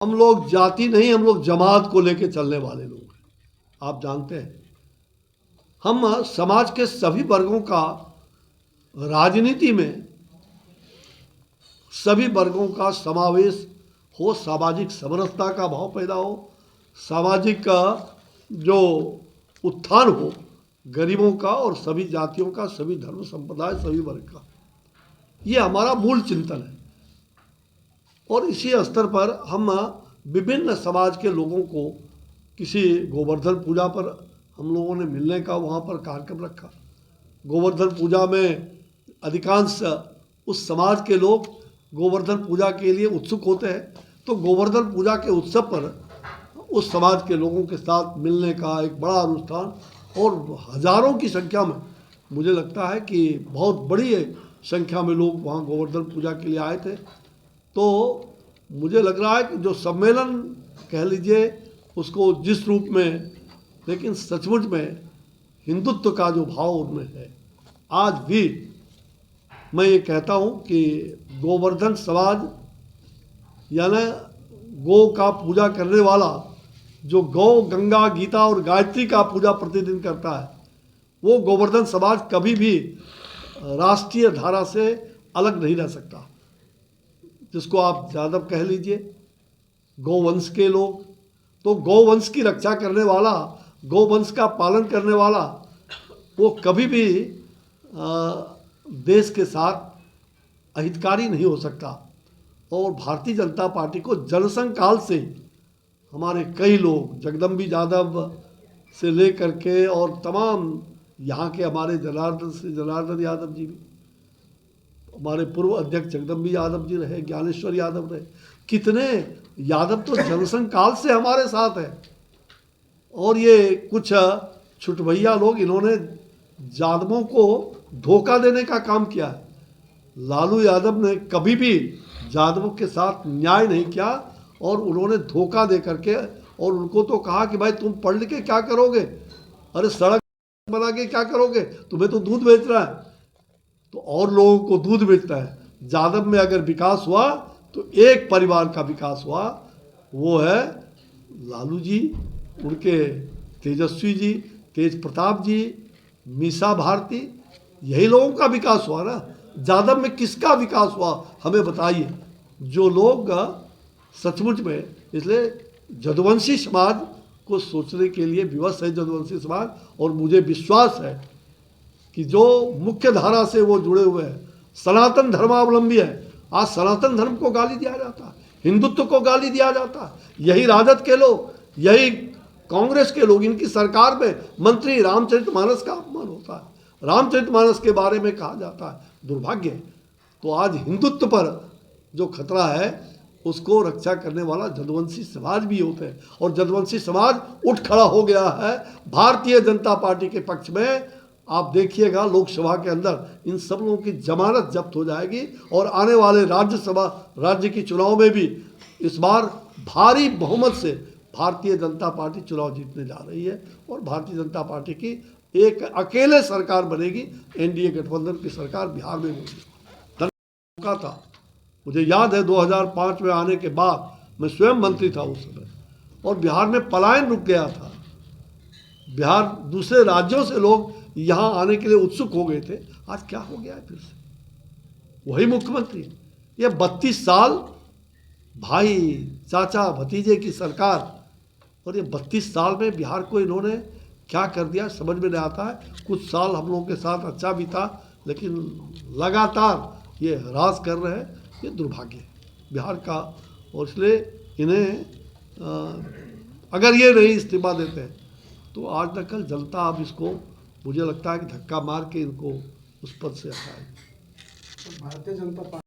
हम लोग जाति नहीं, हम लोग जमात को लेके चलने वाले लोग हैं। आप जानते हैं हम समाज के सभी वर्गों का, राजनीति में सभी वर्गों का समावेश हो, सामाजिक समरसता का भाव पैदा हो, सामाजिक का जो उत्थान हो गरीबों का और सभी जातियों का, सभी धर्म संप्रदाय, सभी वर्ग का, ये हमारा मूल चिंतन है। और इसी स्तर पर हम विभिन्न समाज के लोगों को किसी गोवर्धन पूजा पर हम लोगों ने मिलने का वहाँ पर कार्यक्रम रखा। गोवर्धन पूजा में अधिकांश उस समाज के लोग गोवर्धन पूजा के लिए उत्सुक होते हैं, तो गोवर्धन पूजा के उत्सव पर उस समाज के लोगों के साथ मिलने का एक बड़ा अनुष्ठान, और हजारों की संख्या में, मुझे लगता है कि बहुत बड़ी संख्या में लोग वहाँ गोवर्धन पूजा के लिए आए थे। तो मुझे लग रहा है कि जो सम्मेलन कह लीजिए उसको जिस रूप में, लेकिन सचमुच में हिंदुत्व का जो भाव उनमें है, आज भी मैं ये कहता हूँ कि गोवर्धन समाज यानी गौ का पूजा करने वाला, जो गौ, गंगा, गीता और गायत्री का पूजा प्रतिदिन करता है, वो गोवर्धन समाज कभी भी राष्ट्रीय धारा से अलग नहीं रह सकता। जिसको आप यादव कह लीजिए, गौवंश के लोग, तो गौवंश की रक्षा करने वाला, गौवंश का पालन करने वाला, वो कभी भी देश के साथ अहितकारी नहीं हो सकता। और भारतीय जनता पार्टी को जनसंघ काल से हमारे कई लोग, जगदम्बी यादव से लेकर के और तमाम यहाँ के हमारे जनार्दन यादव जी भी, हमारे पूर्व अध्यक्ष जगदम्बी यादव जी रहे, ज्ञानेश्वर यादव रहे, कितने यादव तो जनसंघ काल से हमारे साथ है। और ये कुछ छुटभैया लोग, इन्होंने यादवों को धोखा देने का काम किया है। लालू यादव ने कभी भी यादवों के साथ न्याय नहीं किया, और उन्होंने धोखा दे करके, और उनको तो कहा कि भाई तुम पढ़ लिख के क्या करोगे, अरे सड़क बना के क्या करोगे, तुम्हें तो दूध बेच रहा है, तो और लोगों को दूध बेचता है। यादव में अगर विकास हुआ तो एक परिवार का विकास हुआ, वो है लालू जी, उनके तेजस्वी जी, तेज प्रताप जी, मीसा भारती, यही लोगों का विकास हुआ ना। यादव में किसका विकास हुआ हमें बताइए, जो लोग सचमुच में, इसलिए जदुवंशी समाज को सोचने के लिए विवश है जदुवंशी समाज। और मुझे विश्वास है कि जो मुख्य धारा से वो जुड़े हुए हैं, सनातन धर्मावलंबी है। आज सनातन धर्म को गाली दिया जाता है, हिंदुत्व को गाली दिया जाता है। यही राजद के लोग, यही कांग्रेस के लोग, इनकी सरकार में मंत्री रामचरितमानस का अपमान होता है, रामचरितमानस के बारे में कहा जाता है, दुर्भाग्य है। तो आज हिंदुत्व पर जो खतरा है उसको रक्षा करने वाला जदुवंशी समाज भी होते हैं, और जदुवंशी समाज उठ खड़ा हो गया है भारतीय जनता पार्टी के पक्ष में। आप देखिएगा लोकसभा के अंदर इन सब लोगों की जमानत जब्त हो जाएगी, और आने वाले राज्य की चुनाव में भी इस बार भारी बहुमत से भारतीय जनता पार्टी चुनाव जीतने जा रही है, और भारतीय जनता पार्टी की एक अकेले सरकार बनेगी, एनडीए गठबंधन की सरकार बिहार में होगी। धन्यवाद था, मुझे याद है 2005 में आने के बाद मैं स्वयं मंत्री था उस समय, और बिहार में पलायन रुक गया था। बिहार, दूसरे राज्यों से लोग यहाँ आने के लिए उत्सुक हो गए थे। आज क्या हो गया है, फिर से वही मुख्यमंत्री। ये 32 साल भाई, चाचा, भतीजे की सरकार, और ये 32 साल में बिहार को इन्होंने क्या कर दिया समझ में नहीं आता है। कुछ साल हम लोगों के साथ अच्छा भी था, लेकिन लगातार ये हरास कर रहे हैं। ये दुर्भाग्य है बिहार का, और इसलिए इन्हें अगर ये नहीं इस्तीफा देते हैं तो आज न कल जनता अब इसको, मुझे लगता है कि धक्का मार के इनको उस पद से हटाएगी। भारतीय जनता पार्टी